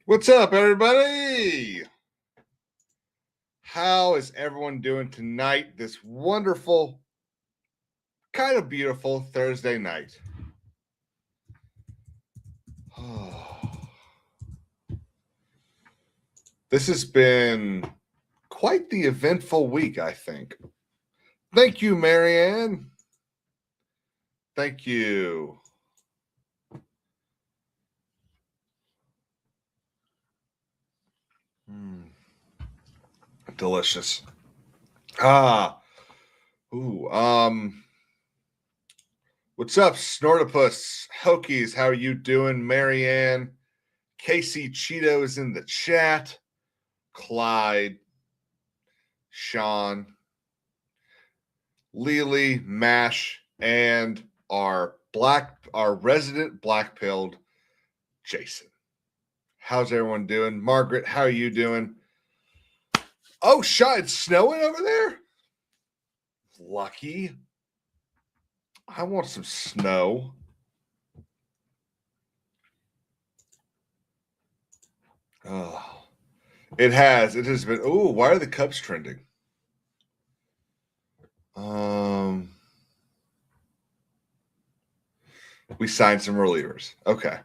What's up, everybody? How is everyone doing tonight, this wonderful, kind of beautiful Thursday night? This has been quite the eventful week, I think. Thank you, Marianne. Thank you. Delicious. What's up, Snortopus? Hokies, how are you doing? Marianne, Casey Cheeto is in the chat. Clyde, Sean, Lily, Mash, and our resident black-pilled Jason. How's everyone doing? Margaret, how are you doing? Oh, shot, it's snowing over there? Lucky. I want some snow. Oh, it has been. Oh, why are the Cubs trending? We signed some relievers. Okay.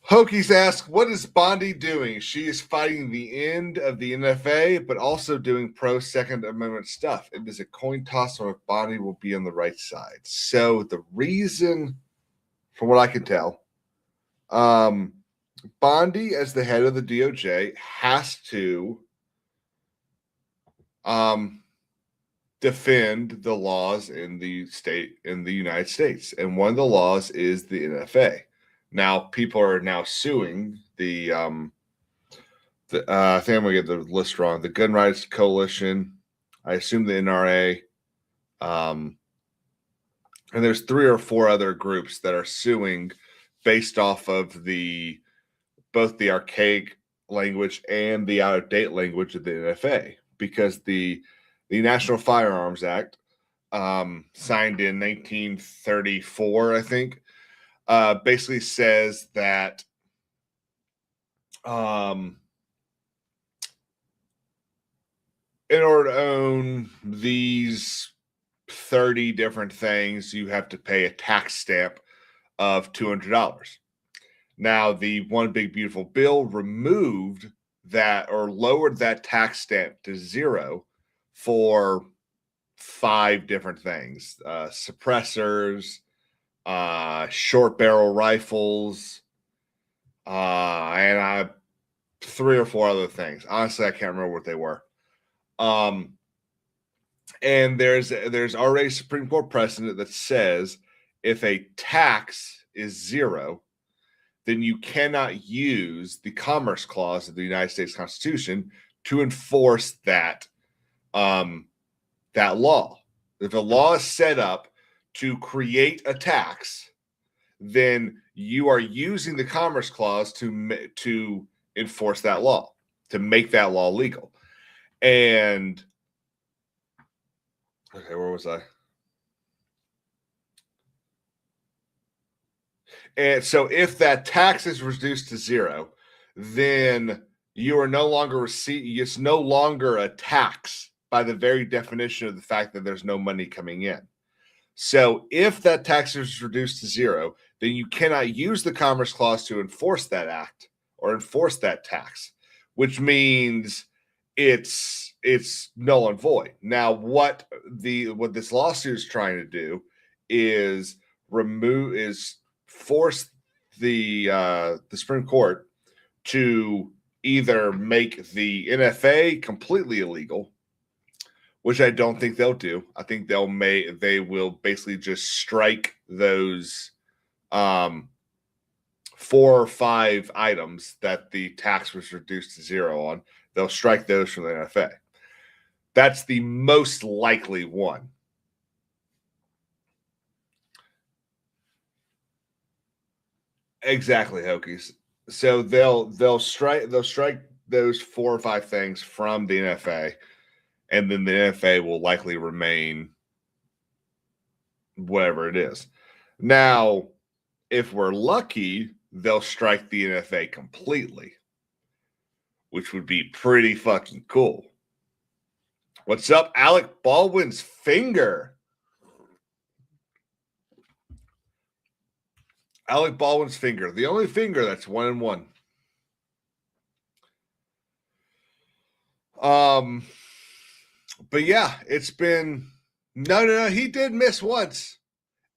Hokies ask, what is Bondi doing? She is fighting the end of the NFA, but also doing pro-Second Amendment stuff. It is a coin toss on if Bondi will be on the right side. So the reason, from what I can tell, Bondi, as the head of the DOJ, has to defend the laws in the United States. And one of the laws is the NFA. Now, people are now suing the I think I'm going to get the list wrong. The Gun Rights Coalition, I assume the NRA, and there's 3 or 4 other groups that are suing based off of both the archaic language and the out-of-date language of the NFA, because the National Firearms Act, signed in 1934, I think, basically says that in order to own these 30 different things, you have to pay a tax stamp of $200. Now, the One Big Beautiful Bill removed that, or lowered that tax stamp to 0 for 5 different things: suppressors, short barrel rifles, and 3 or 4 other things. Honestly, I can't remember what they were. And there's already a Supreme Court precedent that says if a tax is 0, then you cannot use the Commerce Clause of the United States Constitution to enforce that law. If a law is set up to create a tax, then you are using the Commerce Clause to enforce that law, to make that law legal. And okay, where was I? And so if that tax is reduced to 0, then you are no longer it's no longer a tax by the very definition of the fact that there's no money coming in. So if that tax is reduced to 0, then you cannot use the Commerce Clause to enforce that act or enforce that tax, which means it's null and void. Now, what this lawsuit is trying to do is force the Supreme Court to either make the NFA completely illegal, which I don't think they'll do. I think they will basically just strike those 4 or 5 items that the tax was reduced to 0 on. They'll strike those from the NFA. That's the most likely one. Exactly, Hokies. So they'll strike those 4 or 5 things from the NFA, and then the NFA will likely remain whatever it is. Now, if we're lucky, they'll strike the NFA completely, which would be pretty fucking cool. What's up, Alec Baldwin's finger? Alec Baldwin's finger, the only finger that's 1-1. But yeah, it's been no. He did miss once.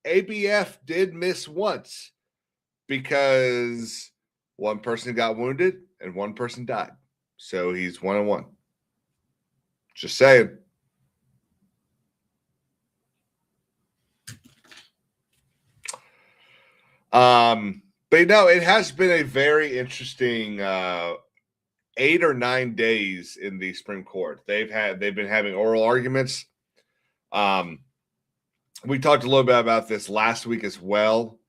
ABF did miss once because one person got wounded and one person died. So he's 1-1. Just saying. But no, it has been a very interesting 8 or 9 days in the Supreme Court. They've been having oral arguments. We talked a little bit about this last week as well.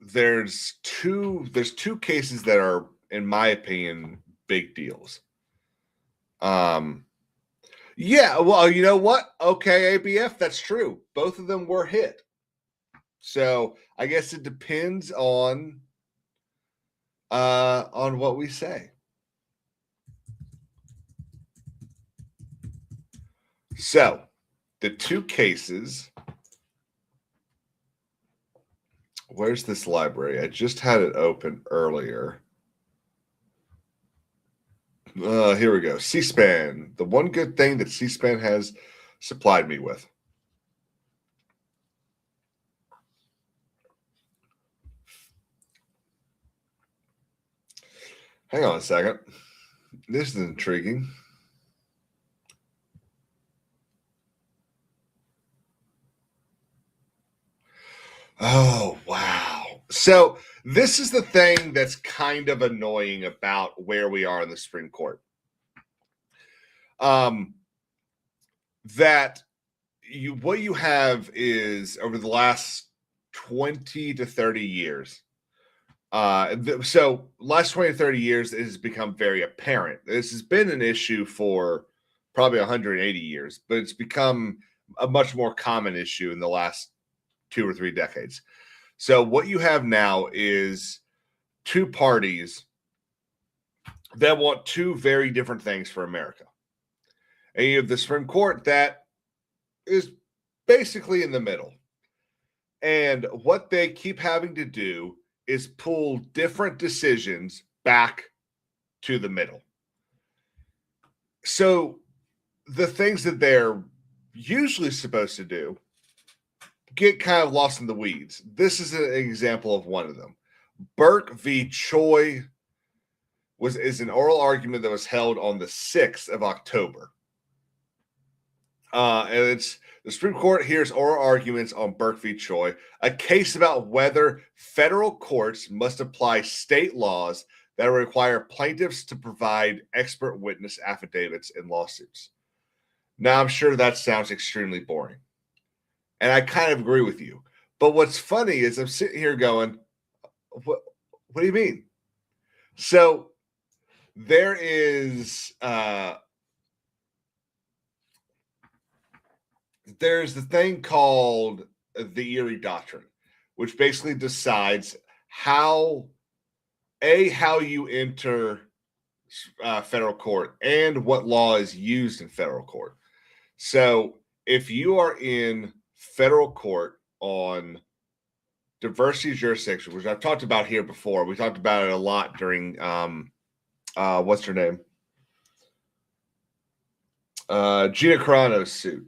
There's two cases that are, in my opinion, big deals. Yeah, well, you know what? Okay, ABF, that's true. Both of them were hit. So I guess it depends on what we say. So the two cases. Where's this library? I just had it open earlier. Here we go. C-SPAN. The one good thing that C-SPAN has supplied me with. Hang on a second. This is intriguing. Oh, wow. So this is the thing that's kind of annoying about where we are in the Supreme Court. What you have is over the last 20 to 30 years. So last 20 to 30 years, it has become very apparent. This has been an issue for probably 180 years, but it's become a much more common issue in the last 2 or 3 decades. So what you have now is two parties that want two very different things for America. And you have the Supreme Court that is basically in the middle. And what they keep having to do is pull different decisions back to the middle. So the things that they're usually supposed to do get kind of lost in the weeds. This is an example of one of them. Burke v. Choi is an oral argument that was held on the 6th of October. And it's the Supreme Court hears oral arguments on Burke v. Choi, a case about whether federal courts must apply state laws that require plaintiffs to provide expert witness affidavits in lawsuits. Now, I'm sure that sounds extremely boring. And I kind of agree with you. But what's funny is I'm sitting here going, what do you mean? So there is there's the thing called the Erie Doctrine, which basically decides how you enter federal court and what law is used in federal court. So if you are in federal court on diversity jurisdiction, which I've talked about here before, we talked about it a lot during what's her name? Gina Carano's suit.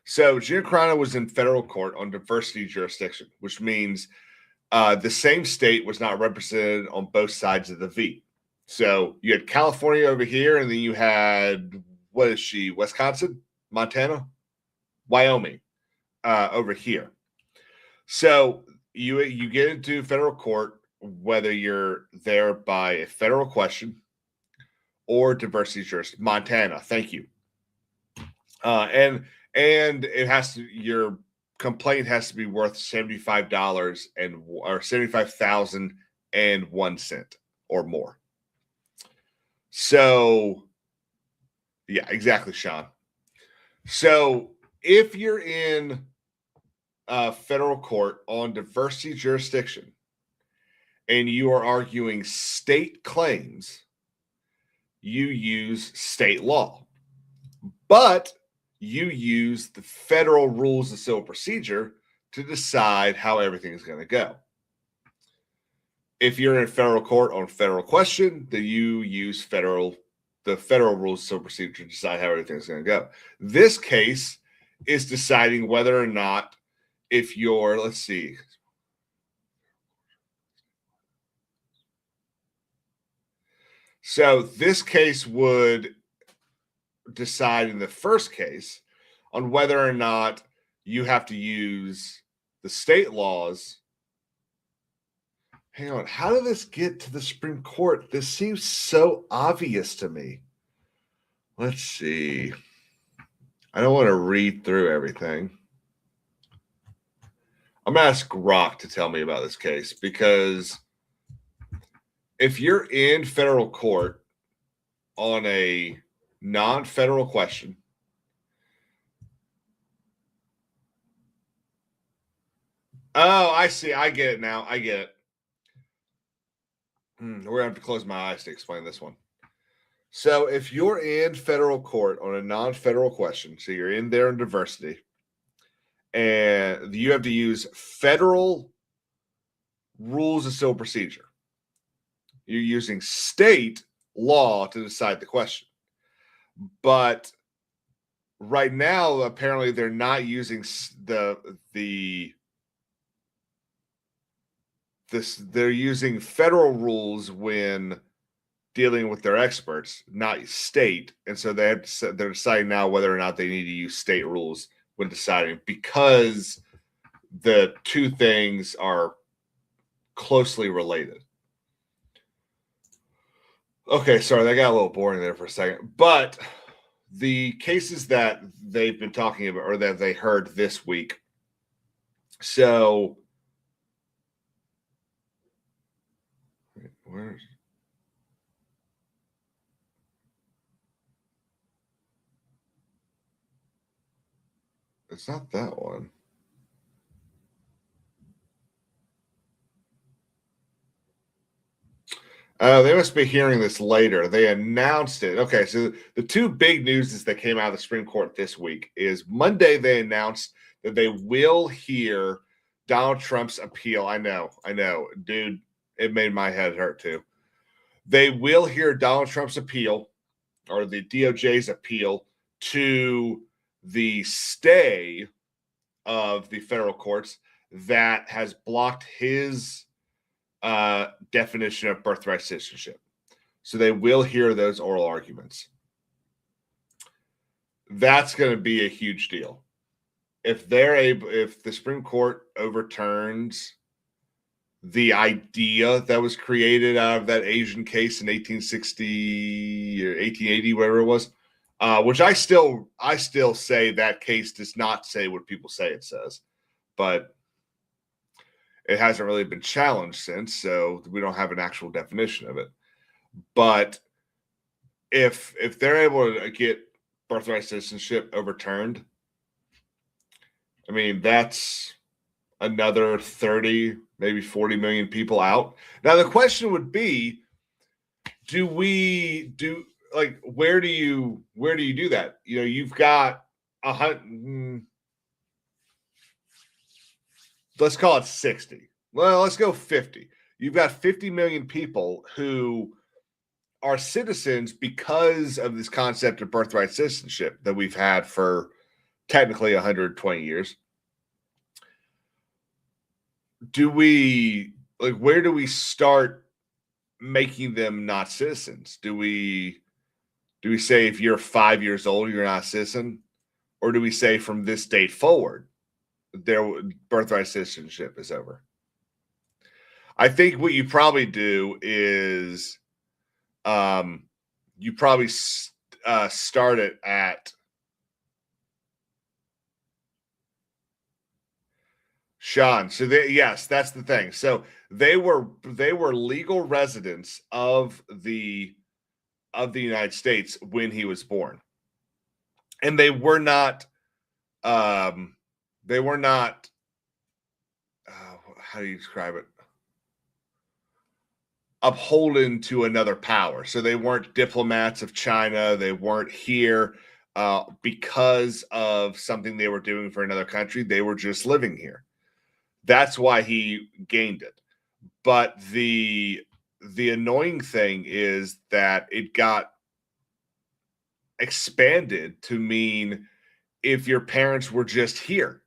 So Gina Carano was in federal court on diversity jurisdiction, which means the same state was not represented on both sides of the V. So you had California over here, and then you had, what is she, Wisconsin, Montana, Wyoming over here. So you get into federal court, whether you're there by a federal question or diversity jurisdiction. Montana, thank you. And it has to, your complaint has to be worth $75 or $75,001 or more. So, yeah, exactly, Sean. So if you're in federal court on diversity jurisdiction and you are arguing state claims, you use state law. But you use the federal rules of civil procedure to decide how everything is going to go. If you're in federal court on a federal question, then you use the federal rules of civil procedure to decide how everything's going to go. This case is deciding whether or not if you're, let's see. So this case would decide in the first case on whether or not you have to use the state laws. Hang on, how did this get to the Supreme Court? This seems so obvious to me. Let's see. I don't want to read through everything. I'm going to ask Rock to tell me about this case, because if you're in federal court on a non-federal question, oh, I see. I get it now. I get it. We're going to have to close my eyes to explain this one. So if you're in federal court on a non-federal question, so you're in there in diversity, and you have to use federal rules of civil procedure. You're using state law to decide the question. But right now, apparently, they're not using they're using federal rules when dealing with their experts, not state. And so they're deciding now whether or not they need to use state rules when deciding, because the two things are closely related. Okay, sorry, that got a little boring there for a second. But the cases that they've been talking about, or that they heard this week, so where's it's not that one. They must be hearing this later. They announced it. Okay, so the two big news that came out of the Supreme Court this week is Monday they announced that they will hear Donald Trump's appeal. I know, dude, it made my head hurt too. They will hear Donald Trump's appeal, or the DOJ's appeal, to the stay of the federal courts that has blocked his definition of birthright citizenship. So they will hear those oral arguments. That's going to be a huge deal. If the Supreme Court overturns the idea that was created out of that Asian case in 1860 or 1880, whatever it was, which I still say that case does not say what people say it says, but it hasn't really been challenged since, so we don't have an actual definition of it. But if they're able to get birthright citizenship overturned, I mean, that's another 30, maybe 40 million people out. Now, the question would be, where do you do that? You know, you've got let's call it 60. Well, let's go 50. You've got 50 million people who are citizens because of this concept of birthright citizenship that we've had for technically 120 years. Where do we start making them not citizens? Do we say if you're 5 years old, you're not a citizen? Or do we say from this date forward, their birthright citizenship is over? I think what you probably do is you probably start it at Sean. So yes, that's the thing. So they were legal residents of the United States when he was born, and they were not how do you describe it? Upholden to another power. So they weren't diplomats of China. They weren't here because of something they were doing for another country. They were just living here. That's why he gained it. But the annoying thing is that it got expanded to mean if your parents were just here,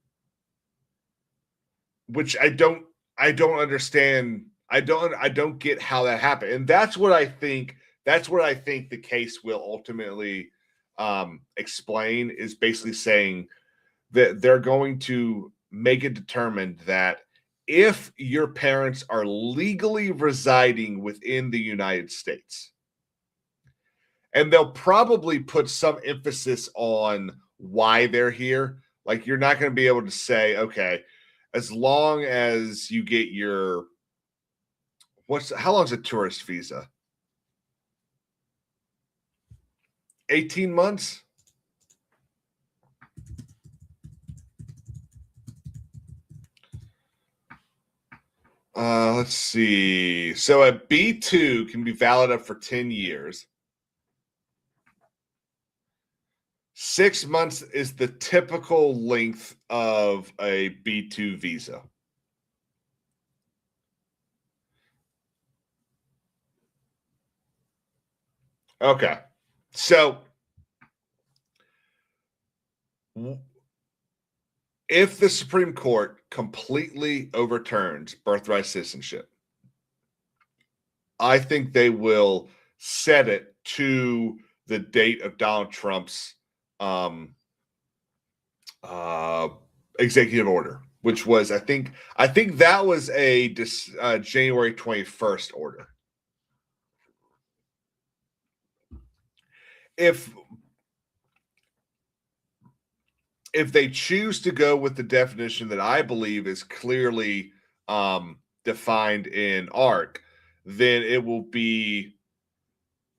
which I don't understand. I don't get how that happened. And that's what I think the case will ultimately explain, is basically saying that they're going to make it determined that if your parents are legally residing within the United States, and they'll probably put some emphasis on why they're here. Like, you're not going to be able to say, okay, as long as you get your how long is a tourist visa? 18 months? Let's see. So a B2 can be valid up for 10 years. 6 months is the typical length of a B2 visa. Okay. So if the Supreme Court completely overturns birthright citizenship, I think they will set it to the date of Donald Trump's executive order, which was, I think that was a January 21st order. If they choose to go with the definition that I believe is clearly defined in ARC, then it will be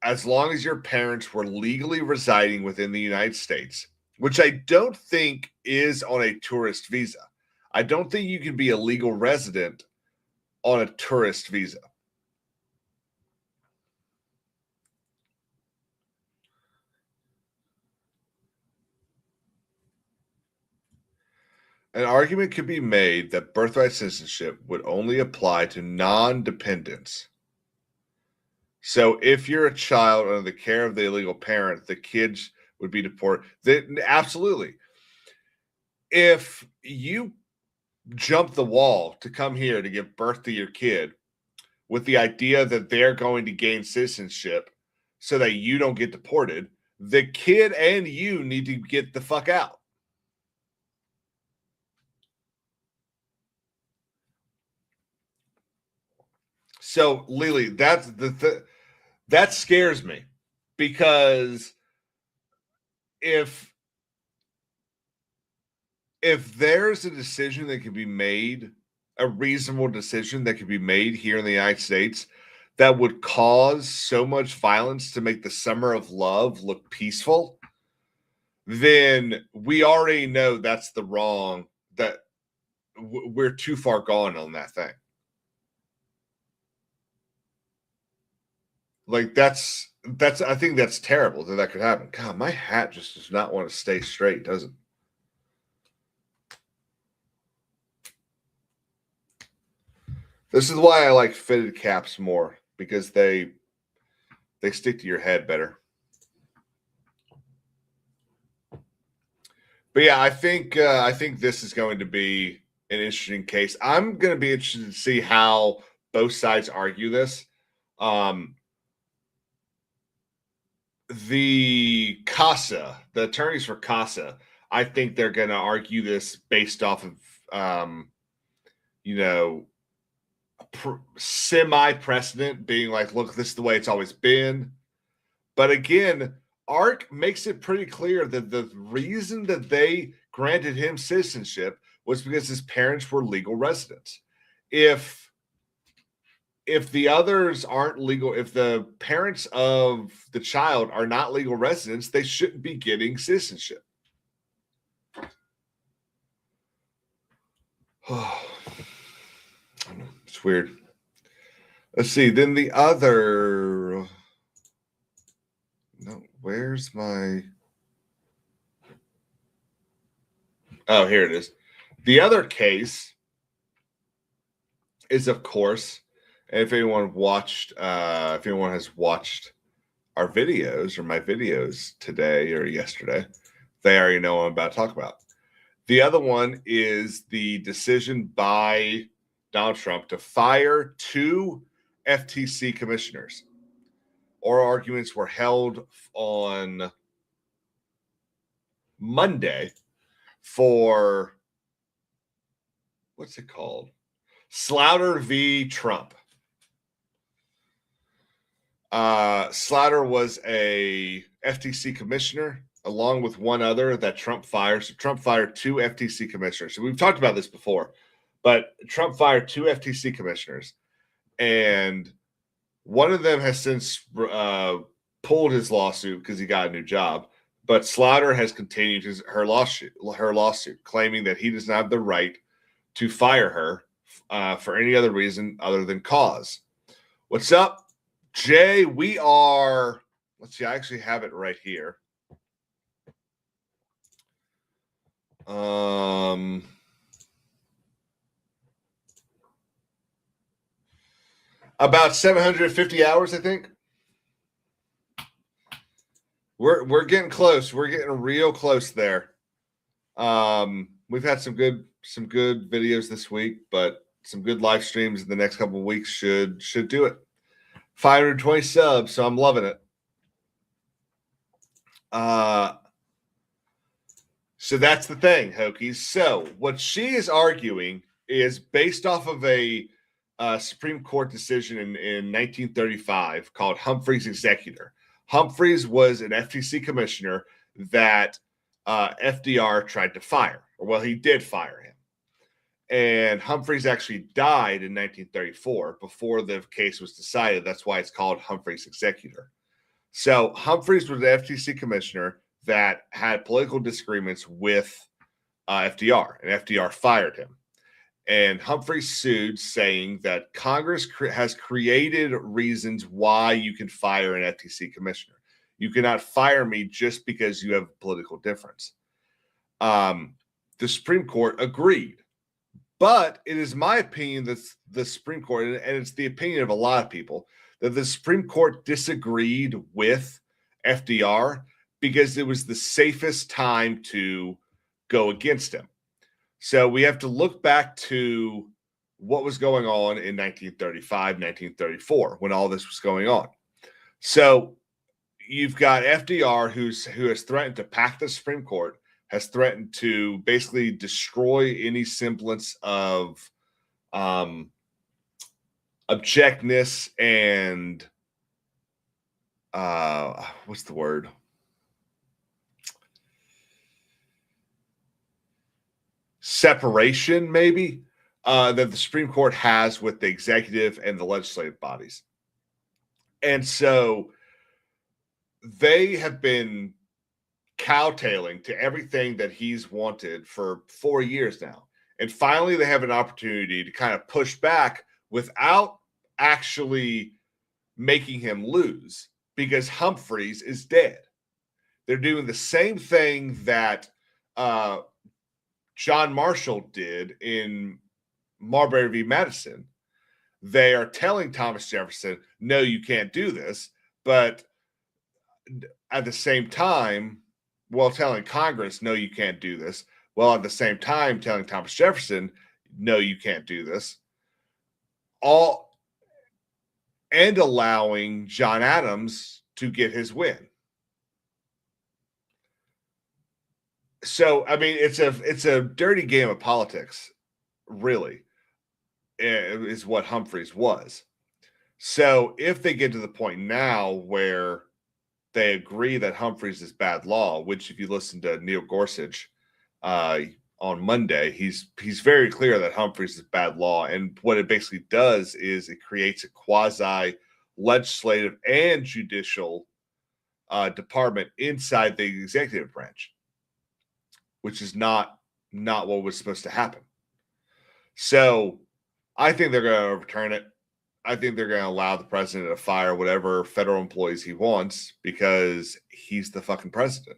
as long as your parents were legally residing within the United States, which I don't think is on a tourist visa. I don't think you can be a legal resident on a tourist visa. An argument could be made that birthright citizenship would only apply to non-dependents. So if you're a child under the care of the illegal parent, the kids would be deported. Absolutely. If you jump the wall to come here to give birth to your kid with the idea that they're going to gain citizenship so that you don't get deported, the kid and you need to get the fuck out. So, Lily, that's that scares me, because if there's a decision that can be made, a reasonable decision that can be made here in the United States that would cause so much violence to make the summer of love look peaceful, then we already know that's the wrong, that we're too far gone on that thing. Like, that's I think that's terrible that could happen. God, my hat just does not want to stay straight, does it? This is why I like fitted caps more, because they stick to your head better. But yeah, I think this is going to be an interesting case. I'm going to be interested to see how both sides argue this. The attorneys for CASA, I think they're going to argue this based off of, semi-precedent, being like, look, this is the way it's always been. But again, ARC makes it pretty clear that the reason that they granted him citizenship was because his parents were legal residents. If the others aren't legal, if the parents of the child are not legal residents, they shouldn't be getting citizenship. weird. Let's see. Then the other. No, where's my. Oh, here it is. The other case is, of course, if anyone has watched our videos or my videos today or yesterday, they already know what I'm about to talk about. The other one is the decision by Donald Trump to fire 2 FTC commissioners. Oral arguments were held on Monday for, what's it called? Slaughter v. Trump. Slaughter was a FTC commissioner along with one other that Trump fired. So Trump fired 2 FTC commissioners. So we've talked about this before, but Trump fired 2 FTC commissioners, and one of them has since pulled his lawsuit because he got a new job. But Slaughter has continued her lawsuit, claiming that he does not have the right to fire her for any other reason other than cause. What's up, Jay? We are, let's see, I actually have it right here. About 750 hours, I think. We're getting close. We're getting real close there. We've had some good videos this week, but some good live streams in the next couple of weeks should do it. 520 subs, so I'm loving it. So that's the thing, Hokies. So what she is arguing is based off of a Supreme Court decision in 1935 called Humphrey's Executor. Humphreys was an FTC commissioner that FDR tried to fire. Well, he did fire him. And Humphreys actually died in 1934 before the case was decided. That's why it's called Humphrey's Executor. So Humphreys was an FTC commissioner that had political disagreements with FDR, and FDR fired him. And Humphreys sued, saying that Congress has created reasons why you can fire an FTC commissioner. You cannot fire me just because you have a political difference. The Supreme Court agreed. But it is my opinion that the Supreme Court, and it's the opinion of a lot of people, that the Supreme Court disagreed with FDR because it was the safest time to go against him. So we have to look back to what was going on in 1935, 1934, when all this was going on. So you've got FDR who has threatened to pack the Supreme Court, has threatened to basically destroy any semblance of objectness and what's the word? Separation, maybe, that the Supreme Court has with the executive and the legislative bodies. And so they have been cowtailing to everything that he's wanted for 4 years now. And finally, they have an opportunity to kind of push back without actually making him lose, because Humphreys is dead. They're doing the same thing that John Marshall did in Marbury v. Madison. They are telling Thomas Jefferson, no, you can't do this. But at the same time, telling Congress, no, you can't do this. Well, at the same time, telling Thomas Jefferson, no, you can't do this. And allowing John Adams to get his win. So, I mean, it's a dirty game of politics, really, is what Humphreys was. So if they get to the point now where they agree that Humphreys is bad law, which if you listen to Neil Gorsuch on Monday, he's very clear that Humphreys is bad law. And what it basically does is it creates a quasi-legislative and judicial department inside the executive branch, which is not what was supposed to happen. So I think they're going to overturn it. I think they're going to allow the president to fire whatever federal employees he wants because he's the fucking president.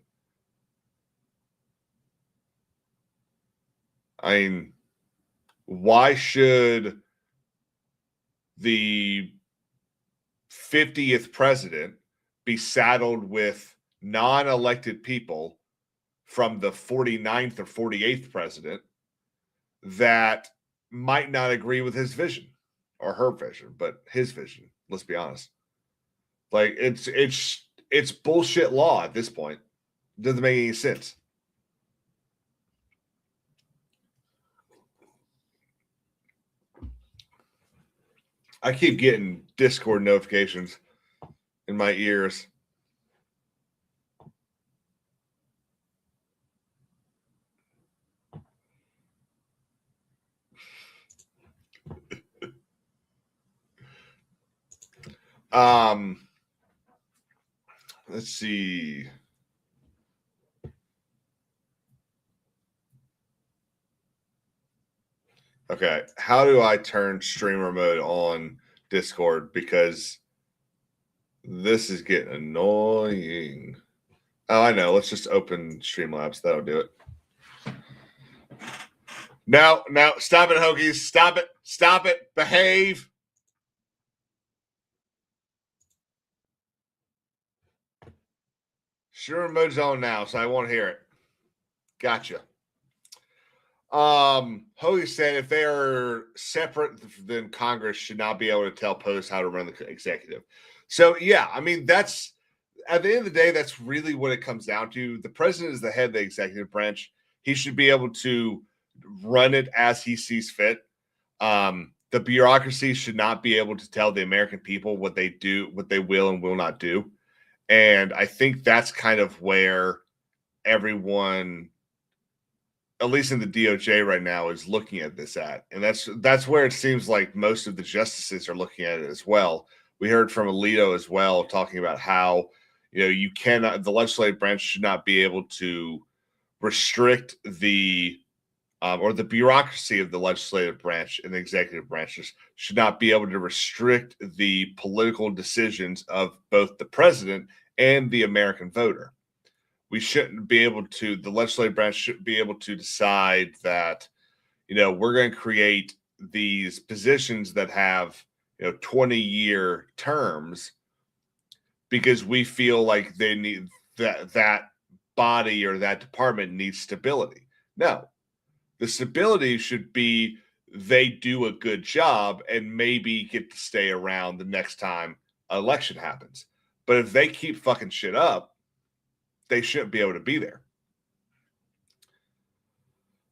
I mean, why should the 50th president be saddled with non-elected people from the 49th or 48th president that might not agree with his vision or her vision, but his vision? Let's be honest. Like it's bullshit law at this point. It doesn't make any sense. I keep getting Discord notifications in my ears. Let's see. Okay, how do I turn streamer mode on Discord? Because this is getting annoying. Oh, I know. Let's just open Streamlabs. That'll do it. No, stop it, Hokies. Stop it. Behave. Streamer mode's on now, so I won't hear it. Gotcha. Hoagie said if they are separate, then Congress should not be able to tell posts how to run the executive. So yeah, I mean, that's at the end of the day, that's really what it comes down to. The president is the head of the executive branch. He should be able to run it as he sees fit. The bureaucracy should not be able to tell the American people what they do, what they will and will not do. And I think that's kind of where everyone, at least in the DOJ right now, is looking at this at. And that's where it seems like most of the justices are looking at it as well. We heard from Alito as well, talking about how, you cannot, the legislative branch should not be able to restrict the, or the bureaucracy of the legislative branch and the executive branches should not be able to restrict the political decisions of both the president and the American voter. We shouldn't be able to, the legislative branch shouldn't be able to decide that, we're going to create these positions that have, 20-year terms because we feel like they need that body or that department needs stability. No, the stability should be they do a good job and maybe get to stay around the next time an election happens. But if they keep fucking shit up, they shouldn't be able to be there.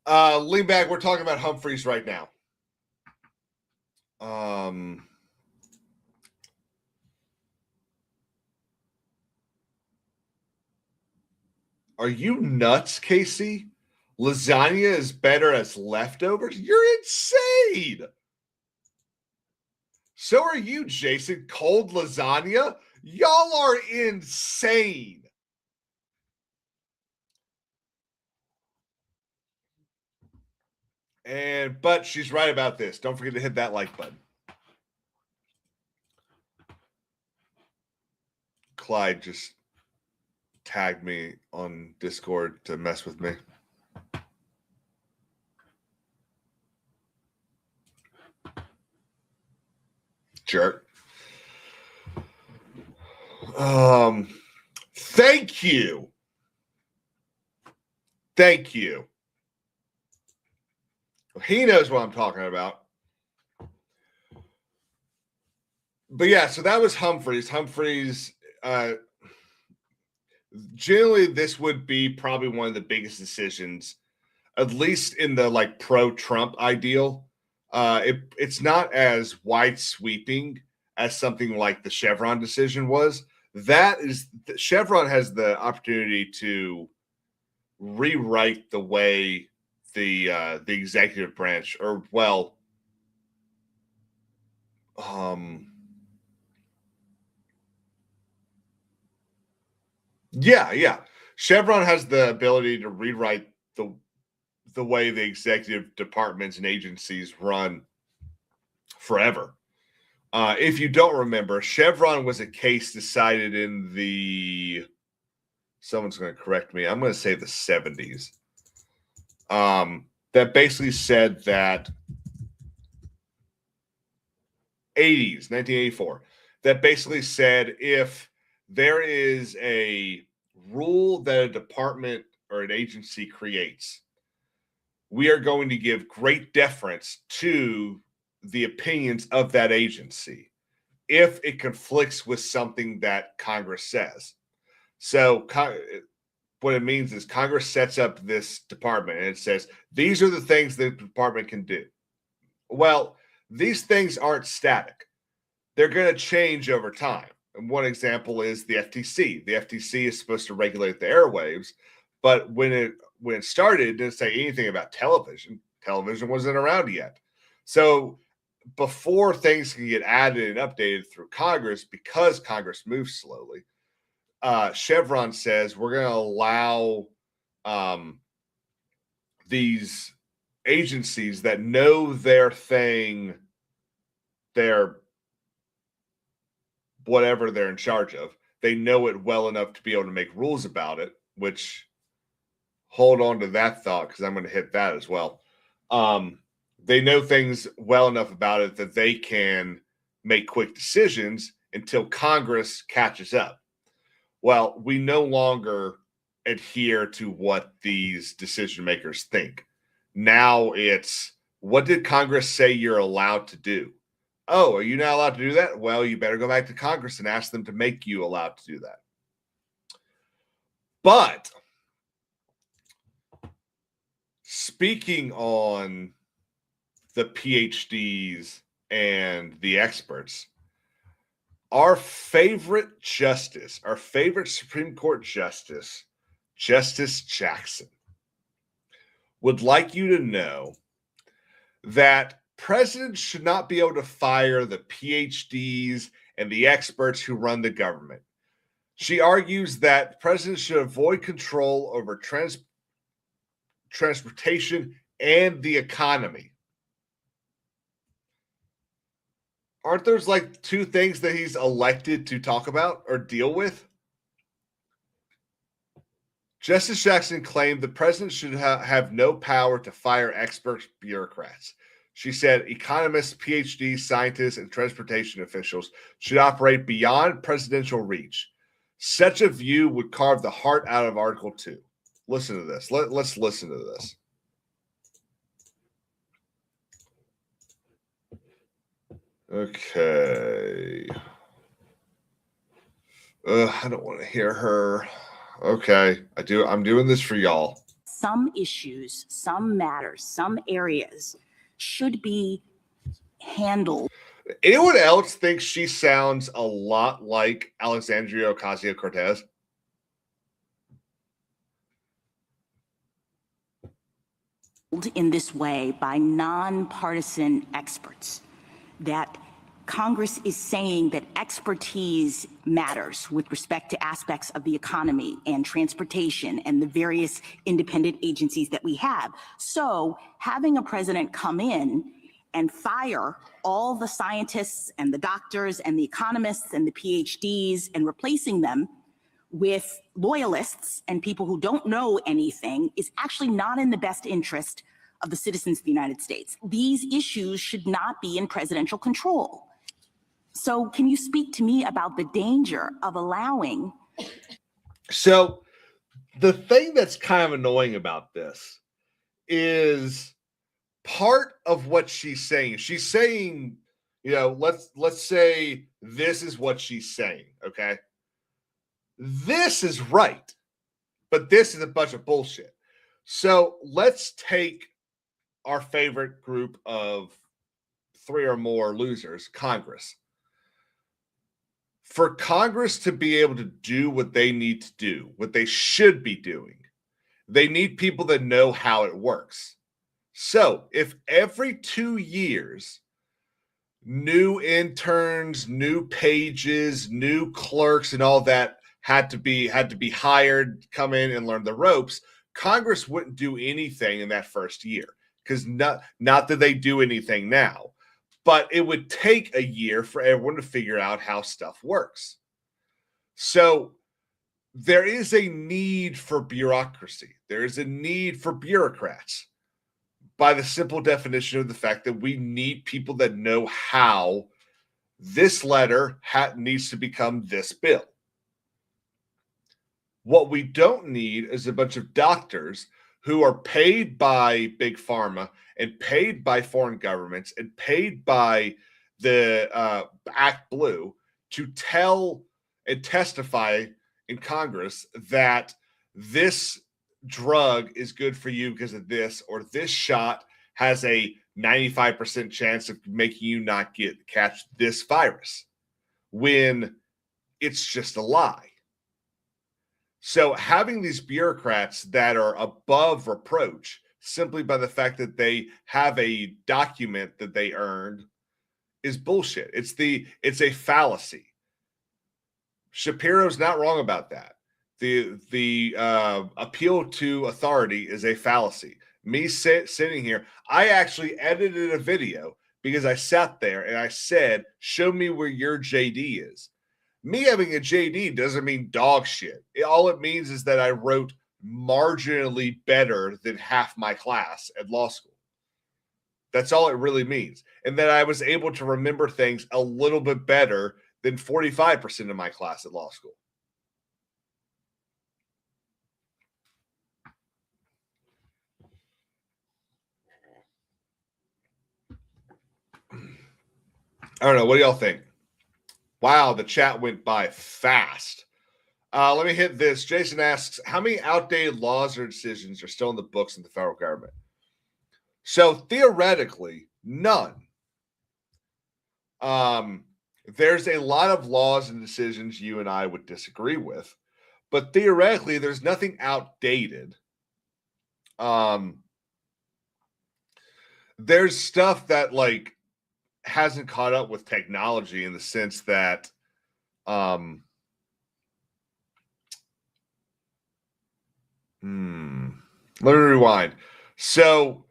Lean back. We're talking about Humphreys right now. Are you nuts, Casey? Lasagna is better as leftovers? You're insane. So are you, Jason. Cold lasagna? Y'all are insane. But she's right about this. Don't forget to hit that like button. Clyde just tagged me on Discord to mess with me. Jerk. Thank you. Thank you. He knows what I'm talking about. But yeah, so that was Humphreys. Humphreys, generally, this would be probably one of the biggest decisions, at least in the pro-Trump ideal. It's not as wide sweeping as something like the Chevron decision was. Chevron has the opportunity to rewrite the way the executive branch, or yeah. Chevron has the ability to rewrite the way the executive departments and agencies run. forever. If you don't remember, Chevron was a case decided in the, someone's going to correct me, I'm going to say the 70s, that basically said that 1984, that basically said if there is a rule that a department or an agency creates, we are going to give great deference to the opinions of that agency if it conflicts with something that Congress says. So what it means is Congress sets up this department and it says, these are the things the department can do. Well, these things aren't static. They're going to change over time. And one example is the FTC. The FTC is supposed to regulate the airwaves, but when it started, it didn't say anything about television. Television wasn't around yet. So before things can get added and updated through Congress, because Congress moves slowly, Chevron says we're going to allow these agencies that know their thing, their whatever they're in charge of, they know it well enough to be able to make rules about it, which, hold on to that thought because I'm going to hit that as well. They know things well enough about it that they can make quick decisions until Congress catches up. Well, we no longer adhere to what these decision makers think. Now it's, what did Congress say you're allowed to do? Oh, are you not allowed to do that? Well, you better go back to Congress and ask them to make you allowed to do that. But speaking on the PhDs and the experts, our favorite justice, our favorite Supreme Court justice, Justice Jackson, would like you to know that presidents should not be able to fire the PhDs and the experts who run the government. She argues that presidents should avoid control over transportation and the economy. Aren't those like two things that he's elected to talk about or deal with? Justice Jackson claimed the president should have no power to fire expert bureaucrats. She said economists, PhDs, scientists, and transportation officials should operate beyond presidential reach. Such a view would carve the heart out of Article 2. Listen to this. Let's listen to this. Okay. I don't want to hear her. Okay. I'm doing this for y'all. Some issues, some matters, some areas should be handled. Anyone else think she sounds a lot like Alexandria Ocasio-Cortez? In this way by nonpartisan experts, that Congress is saying that expertise matters with respect to aspects of the economy and transportation and the various independent agencies that we have. So having a president come in and fire all the scientists and the doctors and the economists and the PhDs and replacing them with loyalists and people who don't know anything is actually not in the best interest of the citizens of the United States. These issues should not be in presidential control. So can you speak to me about the danger of allowing? So the thing that's kind of annoying about this is part of what she's saying. She's saying, let's say this is what she's saying, okay? This is right, but this is a bunch of bullshit. So let's take our favorite group of 3 or more losers, Congress. For Congress to be able to do what they need to do, what they should be doing, they need people that know how it works. So if every 2 years, new interns, new pages, new clerks, and all that had to be hired, come in and learn the ropes, Congress wouldn't do anything in that first year, because not that they do anything now, but it would take a year for everyone to figure out how stuff works. So there is a need for bureaucracy. There is a need for bureaucrats by the simple definition of the fact that we need people that know how this letter needs to become this bill. What we don't need is a bunch of doctors who are paid by big pharma and paid by foreign governments and paid by the Act Blue to tell and testify in Congress that this drug is good for you because of this, or this shot has a 95% chance of making you not catch this virus, when it's just a lie. So having these bureaucrats that are above reproach simply by the fact that they have a document that they earned is bullshit. It's a fallacy. Shapiro's not wrong about that. The appeal to authority is a fallacy. Me sitting here, I actually edited a video because I sat there and I said, show me where your JD is. Me having a JD doesn't mean dog shit. All it means is that I wrote marginally better than half my class at law school. That's all it really means. And that I was able to remember things a little bit better than 45% of my class at law school. I don't know. What do y'all think? Wow, the chat went by fast. Let me hit this. Jason asks, how many outdated laws or decisions are still in the books in the federal government? So theoretically, none. There's a lot of laws and decisions you and I would disagree with, but theoretically, there's nothing outdated. There's stuff that hasn't caught up with technology in the sense that let me rewind. So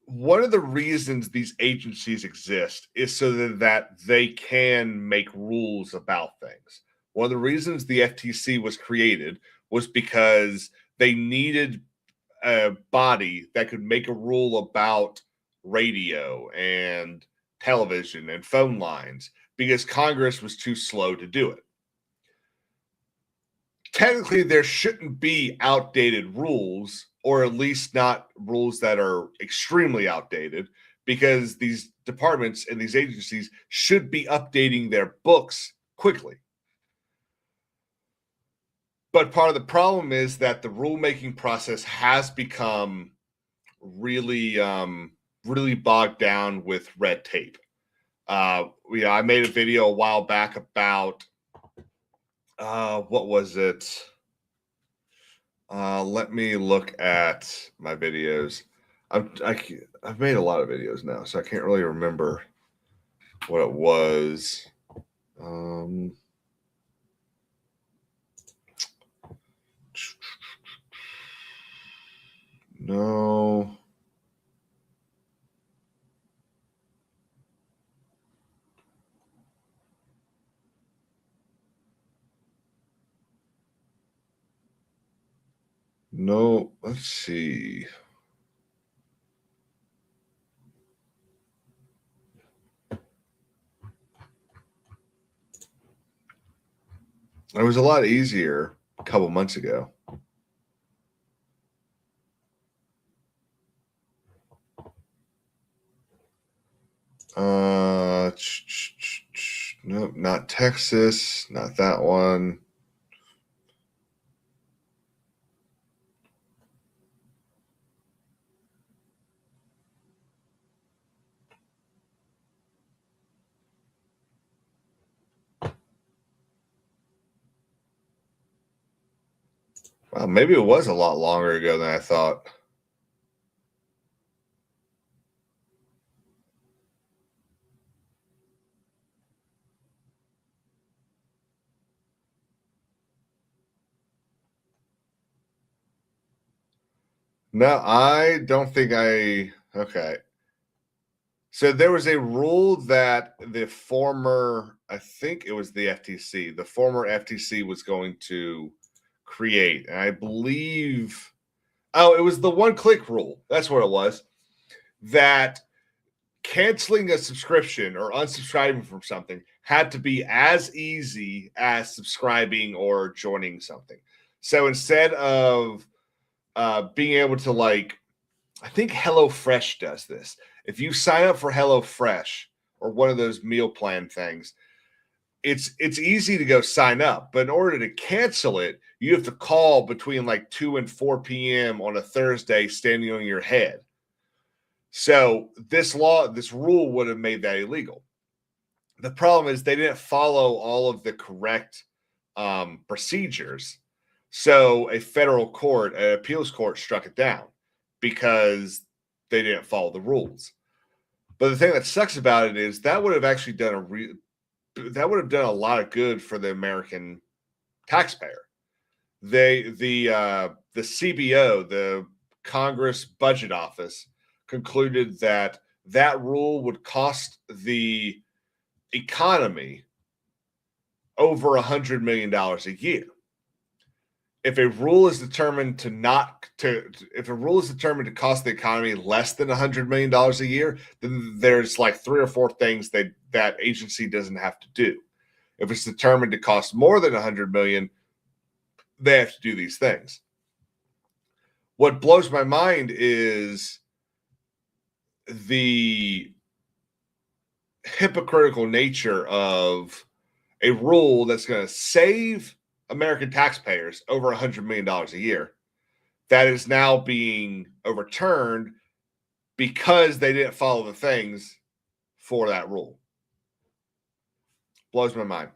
one of the reasons these agencies exist is so that they can make rules about things. One of the reasons the FTC was created was because they needed a body that could make a rule about radio and television and phone lines because Congress was too slow to do it. Technically, there shouldn't be outdated rules, or at least not rules that are extremely outdated, because these departments and these agencies should be updating their books quickly. But part of the problem is that the rulemaking process has become really bogged down with red tape. I made a video a while back about what was it? Let me look at my videos. I've made a lot of videos now, so I can't really remember what it was. No. No, let's see. It was a lot easier a couple months ago. Nope, not Texas, not that one. Well, maybe it was a lot longer ago than I thought. No, I don't think okay. So there was a rule that the former, I think it was the FTC, the former FTC was going to create. And I believe, it was the one-click rule. That's what it was. That canceling a subscription or unsubscribing from something had to be as easy as subscribing or joining something. So instead of being able to, like, I think HelloFresh does this. If you sign up for HelloFresh or one of those meal plan things, it's easy to go sign up, but in order to cancel it, you have to call between like 2 and 4 p.m. on a Thursday standing on your head. So this rule would have made that illegal. The problem is they didn't follow all of the correct procedures. So a federal court, an appeals court, struck it down because they didn't follow the rules. But the thing that sucks about it is that would have actually done a lot of good for the American taxpayer. The CBO, the Congress Budget Office, concluded that rule would cost the economy over $100 million a year. If a rule is determined to cost the economy less than $100 million a year, then there's like 3 or 4 things that agency doesn't have to do. If it's determined to cost more than $100 million, they have to do these things. What blows my mind is the hypocritical nature of a rule that's going to save American taxpayers over $100 million a year that is now being overturned because they didn't follow the things for that rule. Blows my mind.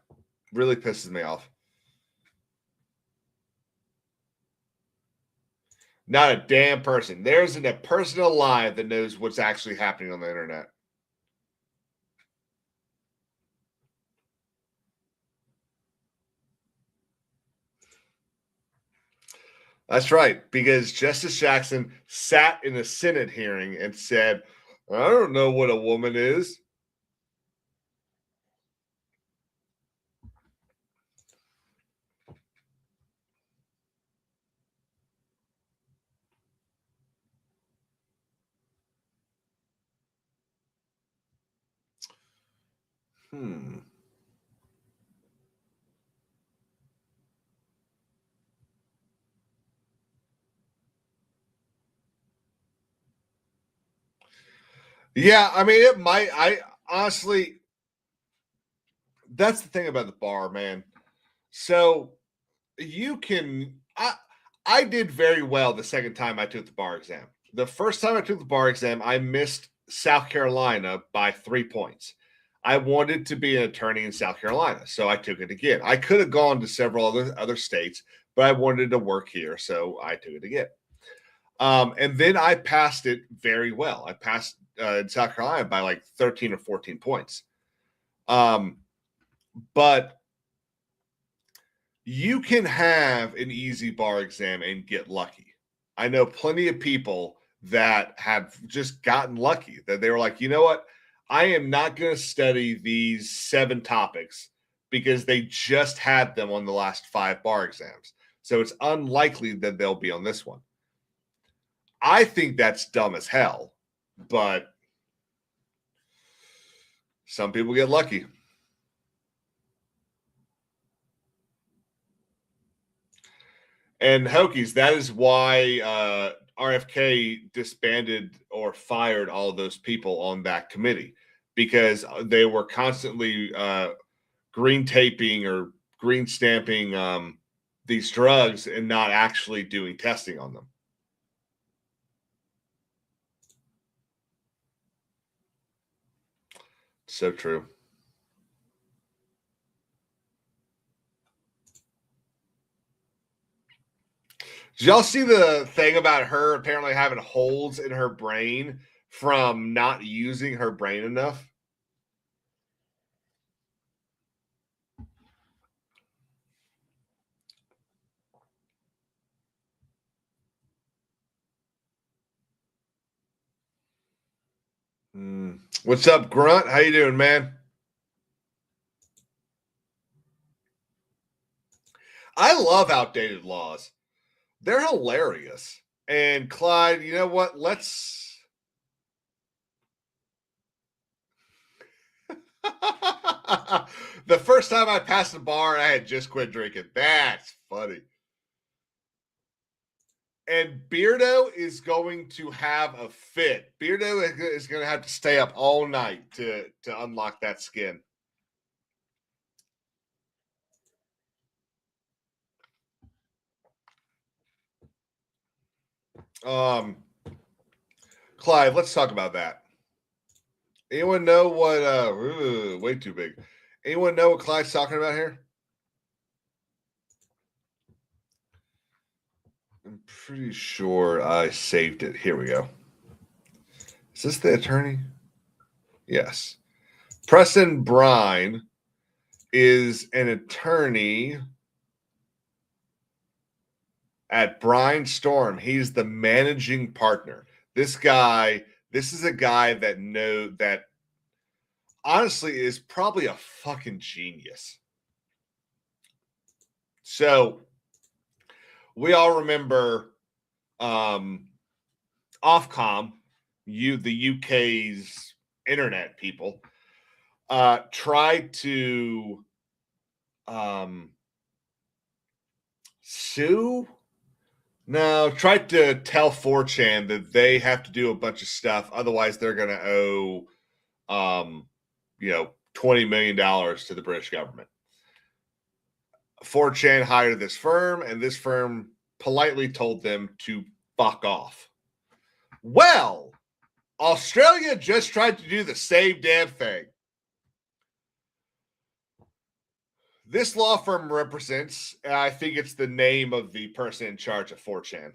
Really pisses me off. Not a damn person. There isn't a person alive that knows what's actually happening on the internet. That's right, because Justice Jackson sat in a Senate hearing and said, I don't know what a woman is. Yeah, I mean, it might. I honestly, that's the thing about the bar, man. So I did very well the second time I took the bar exam. The first time I took the bar exam, I missed South Carolina by 3 points. I wanted to be an attorney in South Carolina, so I took it again. I could have gone to several other states, but I wanted to work here, so I took it again. And then I passed it very well. I passed in South Carolina by like 13 or 14 points. But you can have an easy bar exam and get lucky. I know plenty of people that have just gotten lucky, that they were like, you know what? I am not going to study these 7 topics because they just had them on the last 5 bar exams. So it's unlikely that they'll be on this one. I think that's dumb as hell, but some people get lucky. And Hokies, that is why RFK disbanded or fired all of those people on that committee, because they were constantly green taping or green stamping these drugs and not actually doing testing on them. So true. Did y'all see the thing about her apparently having holes in her brain from not using her brain enough? What's up, Grunt? How you doing, man? I love outdated laws. They're hilarious. And Clyde, you know what? Let's the first time I passed the bar, I had just quit drinking. That's funny. And Beardo is going to have a fit. Beardo is going to have to stay up all night to unlock that skin. Clive, let's talk about that. Anyone know what way too big. Anyone know what Clyde's talking about here? I'm pretty sure I saved it. Here we go. Is this the attorney? Yes. Preston Brine is an attorney at Brine Storm. He's the managing partner. This is a guy that honestly is probably a fucking genius. So we all remember Ofcom, the UK's internet people, tried to tried to tell 4chan that they have to do a bunch of stuff, otherwise they're going to owe $20 million to the British government. 4chan hired this firm, and this firm politely told them to fuck off. Well, Australia just tried to do the same damn thing. This law firm represents, I think it's the name of the person in charge of 4chan.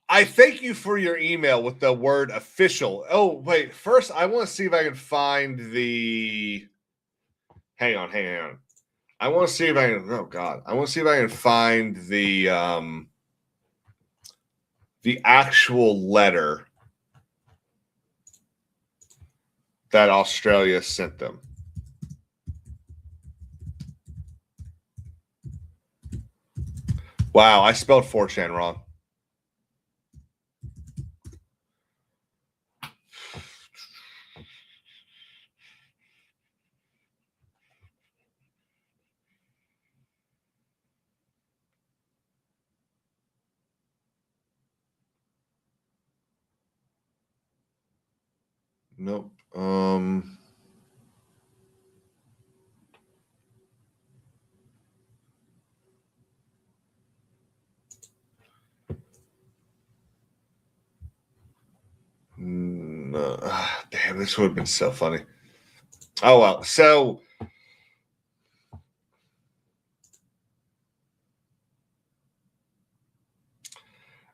I thank you for your email with the word official. Oh, wait. First, I want to see if I can find the... Hang on. I want to see if I can... Oh, God. I want to see if I can find the actual letter that Australia sent them. Wow, I spelled 4chan wrong. Nope. No. Damn, this would have been so funny. Oh well. So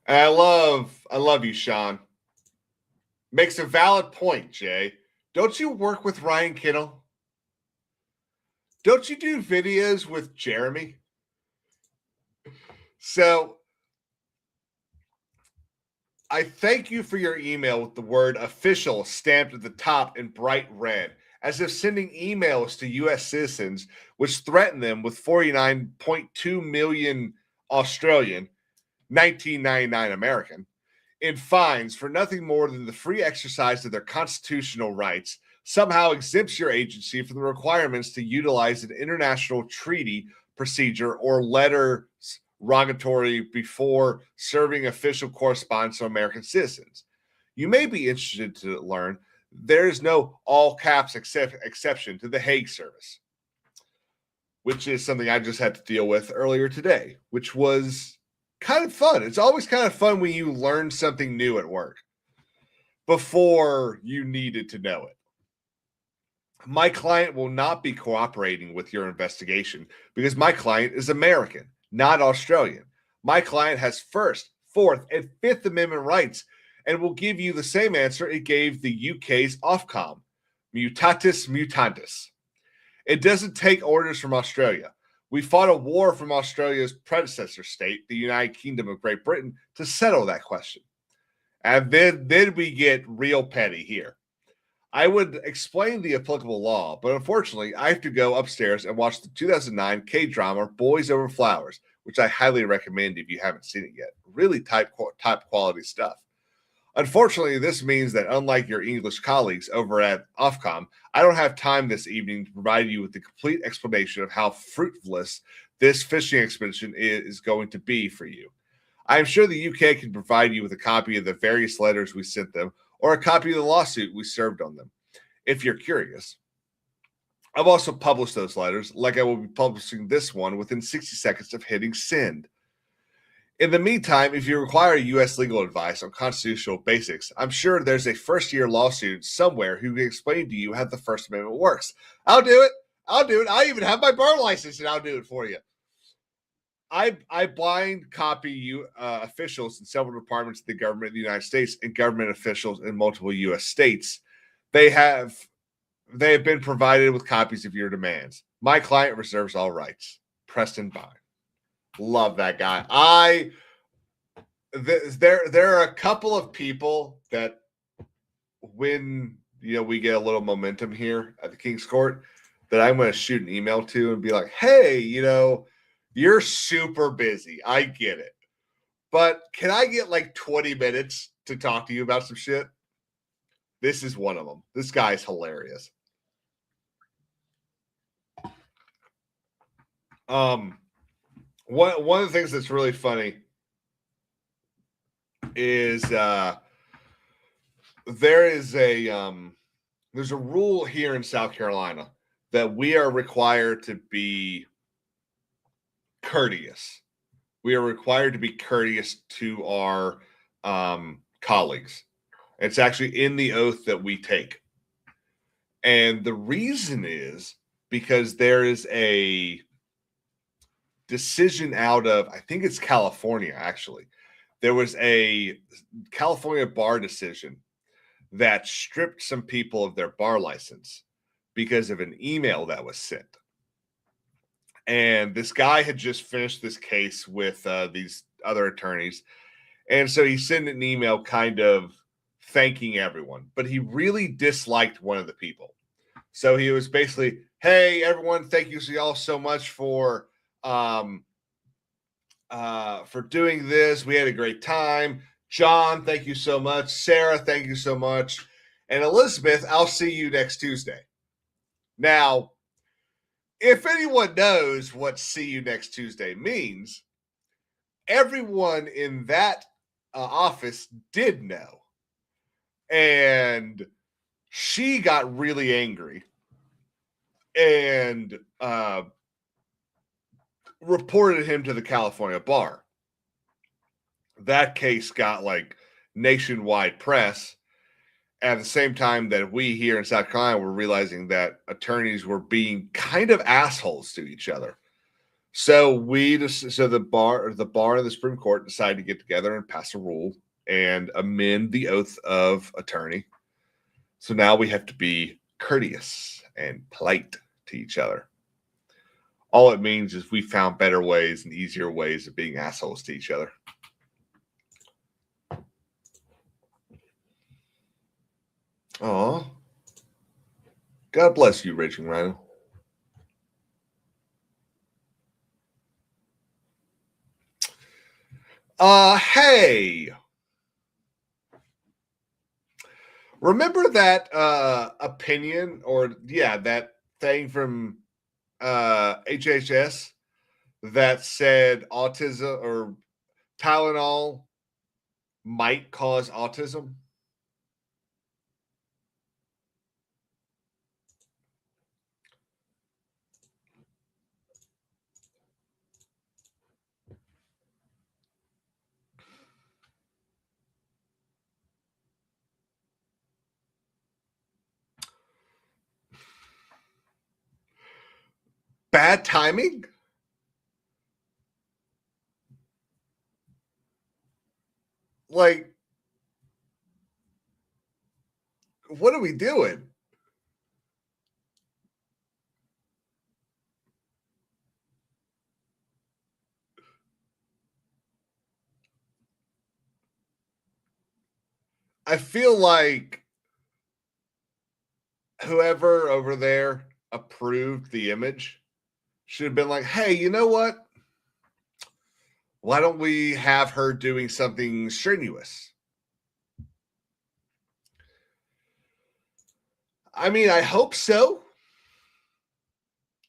I love you, Sean. Makes a valid point, Jay. Don't you work with Ryan Kittle? Don't you do videos with Jeremy? So I thank you for your email with the word official stamped at the top in bright red, as if sending emails to U.S. citizens which threaten them with 49.2 million Australian, 1999 American, in fines for nothing more than the free exercise of their constitutional rights somehow exempts your agency from the requirements to utilize an international treaty procedure or letters rogatory before serving official correspondence to American citizens. You may be interested to learn there is no all caps exception to the Hague service, which is something I just had to deal with earlier today, which was kind of fun. It's always kind of fun when you learn something new at work before you needed to know it. My client will not be cooperating with your investigation because my client is American, not Australian. My client has First, Fourth, and Fifth Amendment rights and will give you the same answer it gave the UK's Ofcom, mutatis mutandis. It doesn't take orders from Australia. We fought a war from Australia's predecessor state, the United Kingdom of Great Britain, to settle that question. And then we get real petty here. I would explain the applicable law, but unfortunately, I have to go upstairs and watch the 2009 K-drama Boys Over Flowers, which I highly recommend if you haven't seen it yet. Really top quality stuff. Unfortunately, this means that unlike your English colleagues over at Ofcom, I don't have time this evening to provide you with the complete explanation of how fruitless this fishing expedition is going to be for you. I am sure the UK can provide you with a copy of the various letters we sent them or a copy of the lawsuit we served on them, if you're curious. I've also published those letters, like I will be publishing this one within 60 seconds of hitting send. In the meantime, if you require U.S. legal advice on constitutional basics, I'm sure there's a first-year lawsuit somewhere who can explain to you how the First Amendment works. I'll do it. I even have my bar license, and I'll do it for you. I blind copy you officials in several departments of the government of the United States and government officials in multiple U.S. states. They have been provided with copies of your demands. My client reserves all rights. Preston Bond. Love that guy. There are a couple of people that when we get a little momentum here at the King's Court that I'm going to shoot an email to and be like, hey, you're super busy. I get it. But can I get like 20 minutes to talk to you about some shit? This is one of them. This guy's hilarious. One of the things that's really funny is there's a rule here in South Carolina that we are required to be courteous. We are required to be courteous to our colleagues. It's actually in the oath that we take. And the reason is because there is a decision out of, I think it's California, actually. There was a California bar decision that stripped some people of their bar license because of an email that was sent. And this guy had just finished this case with these other attorneys. And so he sent an email kind of thanking everyone, but he really disliked one of the people. So he was basically, hey, everyone, thank you all so much for doing this. We had a great time. John, thank you so much. Sarah, thank you so much. And Elizabeth, I'll see you next Tuesday. Now, if anyone knows what see you next Tuesday means, everyone in that office did know. And she got really angry and reported him to the California bar. That case got like nationwide press at the same time that we here in South Carolina were realizing that attorneys were being kind of assholes to each other. So the bar and the Supreme Court decided to get together and pass a rule and amend the oath of attorney. So now we have to be courteous and polite to each other. All it means is we found better ways and easier ways of being assholes to each other. Oh, God bless you, Raging Rhino. Hey, remember that opinion that thing from HHS that said autism or Tylenol might cause autism? Bad timing? Like, what are we doing? I feel like whoever over there approved the image should have been like, hey, you know what? Why don't we have her doing something strenuous? I mean, I hope so.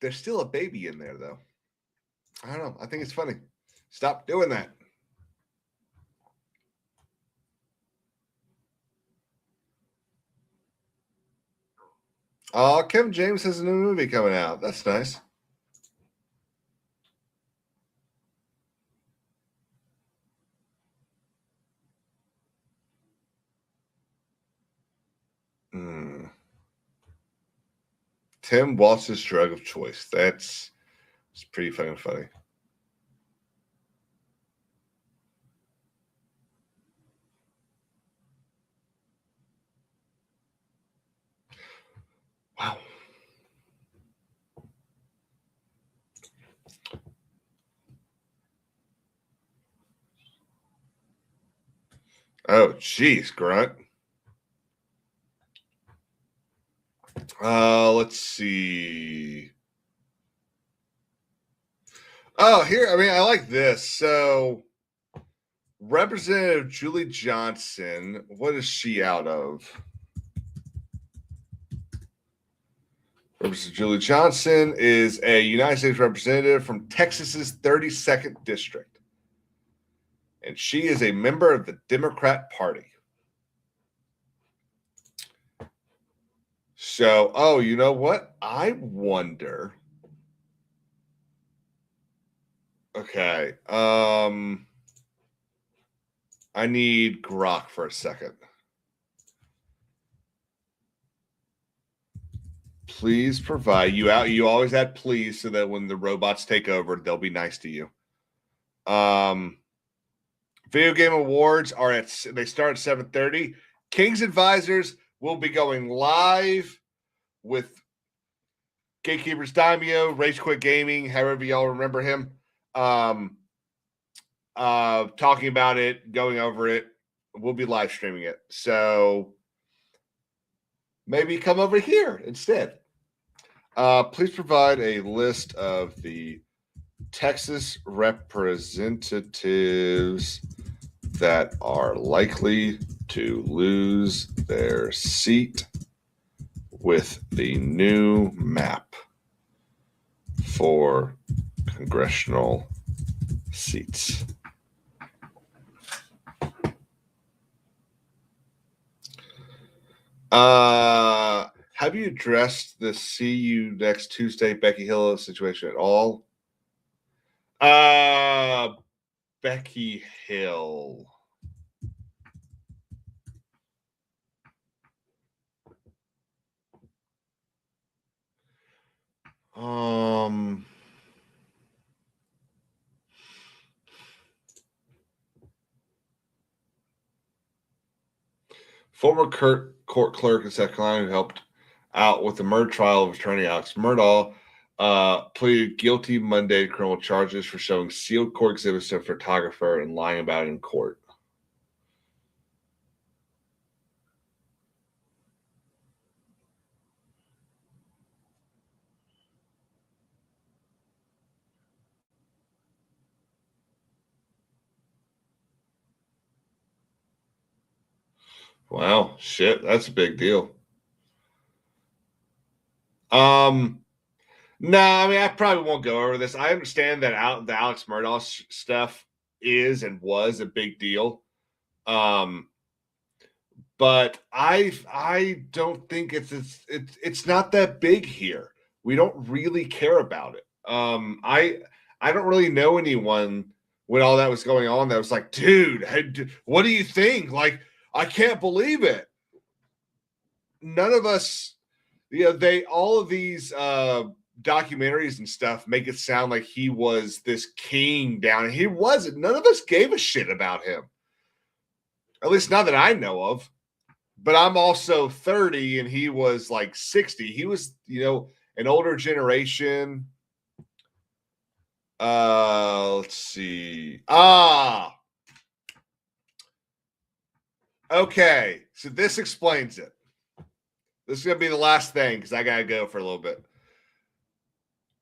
There's still a baby in there, though. I don't know. I think it's funny. Stop doing that. Oh, Kevin James has a new movie coming out. That's nice. Tim Waltz's drug of choice. It's pretty fucking funny. Wow. Oh, jeez, Grunt. Let's see. Oh, here. I mean, I like this. So, Representative Julie Johnson. What is she out of? Representative Julie Johnson is a United States representative from Texas's 32nd district, and she is a member of the Democrat Party. So, oh, you know what? I wonder. Okay. I need Grok for a second. Please provide you out. You always add please so that when the robots take over, they'll be nice to you. Video game awards are they start at 7:30. King's Advisors will be going live with Gatekeepers Daimyo, Rage Quit Gaming, however y'all remember him. Talking about it, going over it. We'll be live streaming it. So maybe come over here instead. Please provide a list of the Texas representatives that are likely to lose their seat with the new map for congressional seats. Have you addressed the see you next Tuesday Becky Hill situation at all? Becky Hill. Former court clerk in South Carolina who helped out with the murder trial of attorney Alex Murdaugh pleaded guilty Monday to criminal charges for showing sealed court exhibits to a photographer and lying about it in court. Wow, shit, that's a big deal. No, I mean, I probably won't go over this. I understand that the Alex Murdaugh stuff is and was a big deal. But I don't think it's not that big here. We don't really care about it. I don't really know anyone when all that was going on that was like, dude, what do you think? Like, I can't believe it. None of us, all of these documentaries and stuff make it sound like he was this king down, and he wasn't. None of us gave a shit about him. At least not that I know of. But I'm also 30 and he was like 60. He was, an older generation. Let's see. Okay. So this explains it. This is going to be the last thing because I got to go for a little bit.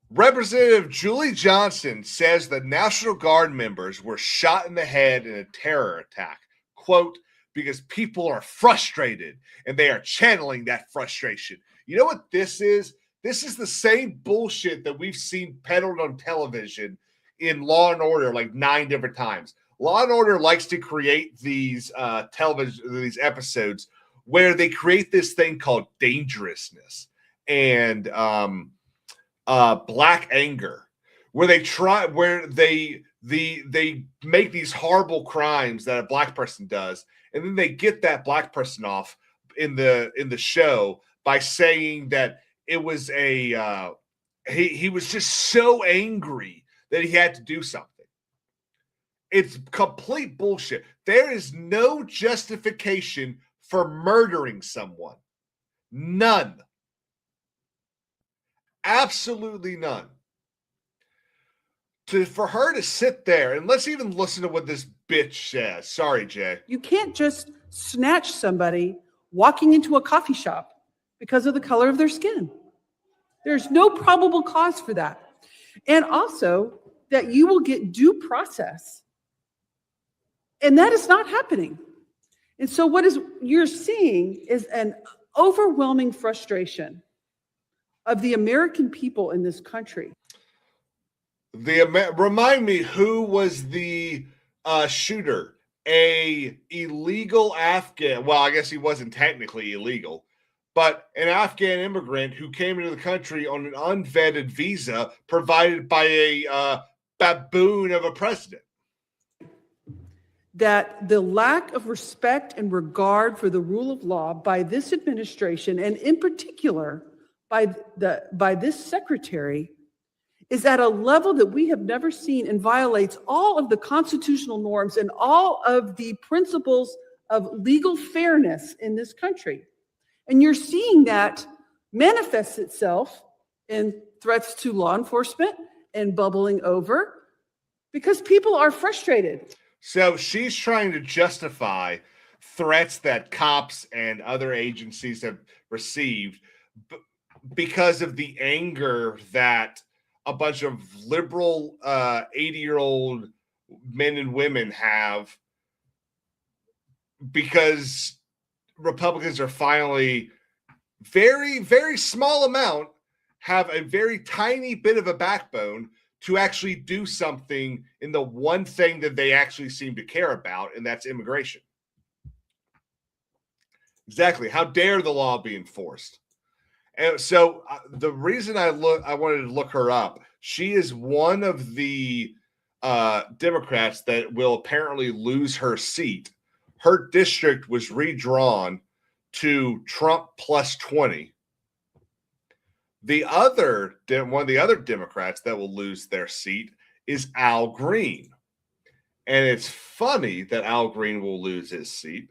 Representative Julie Johnson says the National Guard members were shot in the head in a terror attack, quote, because people are frustrated and they are channeling that frustration. You know what this is? This is the same bullshit that we've seen peddled on television in Law and Order like 9 different times. Law and Order likes to create these these episodes where they create this thing called dangerousness and black anger, where they make these horrible crimes that a black person does, and then they get that black person off in the show by saying that it was he was just so angry that he had to do something. It's complete bullshit. There is no justification for murdering someone. None. Absolutely none. For her to sit there, and let's even listen to what this bitch says. Sorry, Jay. You can't just snatch somebody walking into a coffee shop because of the color of their skin. There's no probable cause for that. And also that you will get due process. And that is not happening. And so you're seeing is an overwhelming frustration of the American people in this country. Remind me, who was the shooter? A illegal Afghan. Well, I guess he wasn't technically illegal, but an Afghan immigrant who came into the country on an unvetted visa provided by a baboon of a president. That the lack of respect and regard for the rule of law by this administration, and in particular by this secretary, is at a level that we have never seen and violates all of the constitutional norms and all of the principles of legal fairness in this country. And you're seeing that manifests itself in threats to law enforcement and bubbling over because people are frustrated. So she's trying to justify threats that cops and other agencies have received because of the anger that a bunch of liberal 80-year-old men and women have, because Republicans are finally very, very small amount have a very tiny bit of a backbone to actually do something in the one thing that they actually seem to care about, and that's immigration. Exactly. How dare the law be enforced? And so the reason I wanted to look her up, she is one of the Democrats that will apparently lose her seat. Her district was redrawn to Trump plus 20. One of the other Democrats that will lose their seat is Al Green. And it's funny that Al Green will lose his seat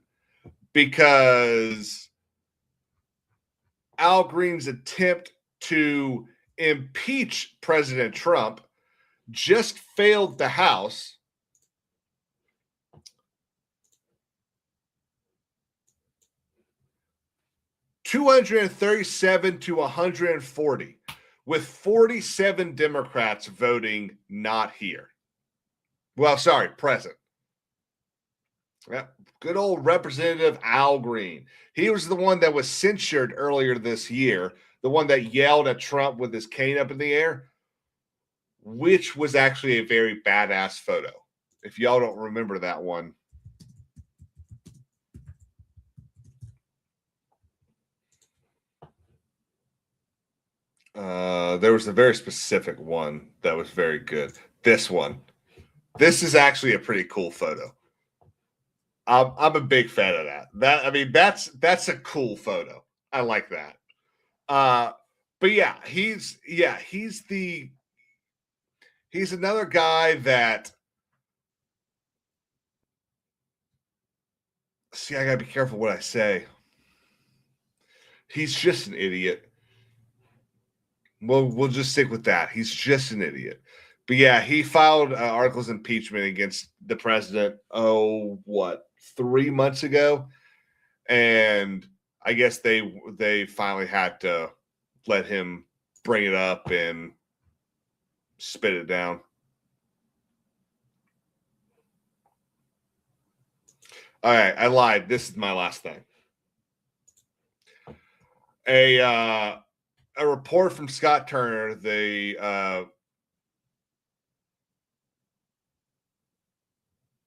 because Al Green's attempt to impeach President Trump just failed the House. $237 to 140, with 47 Democrats voting not here. Well, sorry, present. Yeah, good old Representative Al Green. He was the one that was censured earlier this year, the one that yelled at Trump with his cane up in the air, which was actually a very badass photo. If y'all don't remember that one. There was a very specific one that was very good. This one. This is actually a pretty cool photo. I'm a big fan of that. That's a cool photo. I like that. But yeah, he's another guy that. See, I gotta be careful what I say. He's just an idiot. We'll just stick with that. He's just an idiot. But yeah, he filed articles of impeachment against the president, 3 months ago. And I guess they finally had to let him bring it up and spit it down. All right, I lied. This is my last thing. A report from Scott Turner, the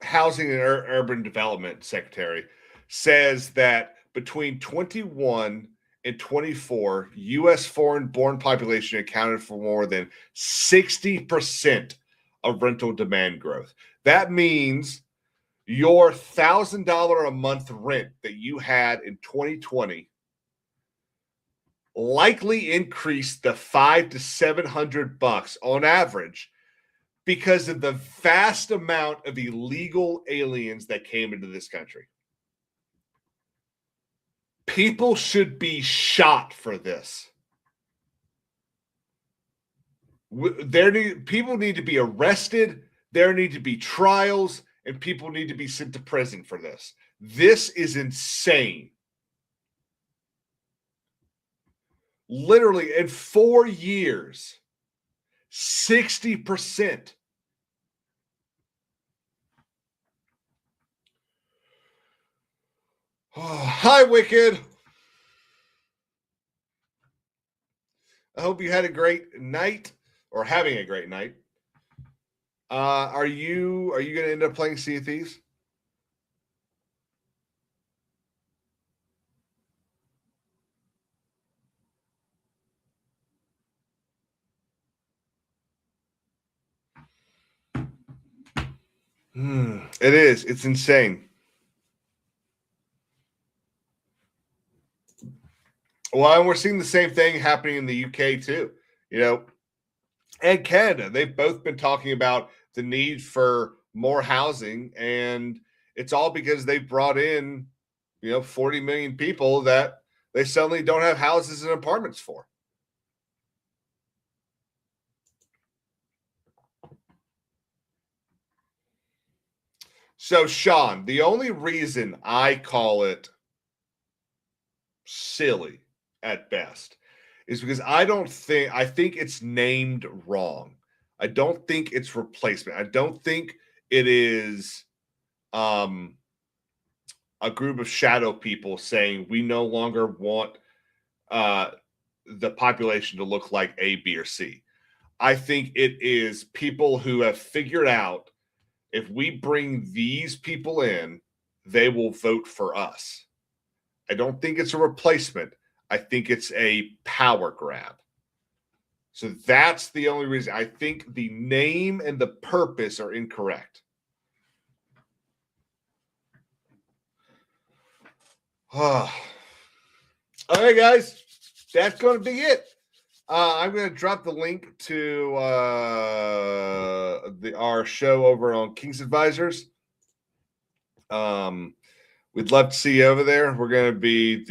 Housing and Urban Development Secretary, says that between 21 and 24, U.S. foreign-born population accounted for more than 60% of rental demand growth. That means your $1,000 a month rent that you had in 2020 likely increased to $500 to $700 on average because of the vast amount of illegal aliens that came into this country. People should be shot for this. People need to be arrested. There need to be trials, and people need to be sent to prison for this. This is insane. Literally, in 4 years, 60%. Oh, hi, Wicked. I hope you had a great night or having a great night. Are you going to end up playing Sea of Thieves? It is. It's insane. Well, and we're seeing the same thing happening in the UK too, and Canada. They've both been talking about the need for more housing, and it's all because they brought in, 40 million people that they suddenly don't have houses and apartments for. So, Sean, the only reason I call it silly at best is because I think it's named wrong. I don't think it's replacement. I don't think it is a group of shadow people saying we no longer want the population to look like A, B, or C. I think it is people who have figured out if we bring these people in, they will vote for us. I don't think it's a replacement. I think it's a power grab. So that's the only reason. I think the name and the purpose are incorrect. All right, guys. That's going to be it. I'm going to drop the link to our show over on King's Advisors. We'd love to see you over there. We're going to be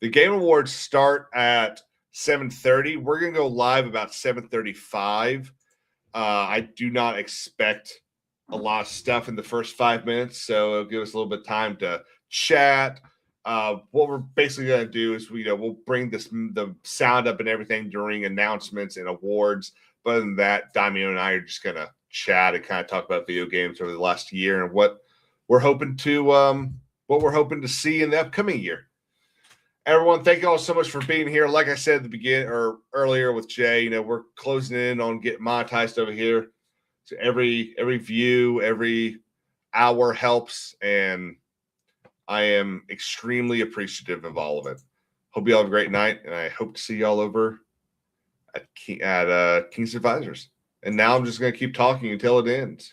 the Game Awards start at 7:30. We're going to go live about 7:35. I do not expect a lot of stuff in the first 5 minutes, so it'll give us a little bit of time to chat. What we're basically going to do is we'll bring the sound up and everything during announcements and awards. But other than that, Damian and I are just going to chat and kind of talk about video games over the last year and what we're hoping to see in the upcoming year. Everyone, thank you all so much for being here. Like I said at the beginning or earlier with Jay, we're closing in on getting monetized over here. So every view, every hour helps, and I am extremely appreciative of all of it. Hope you all have a great night, and I hope to see y'all over at King's Advisors. And now I'm just going to keep talking until it ends.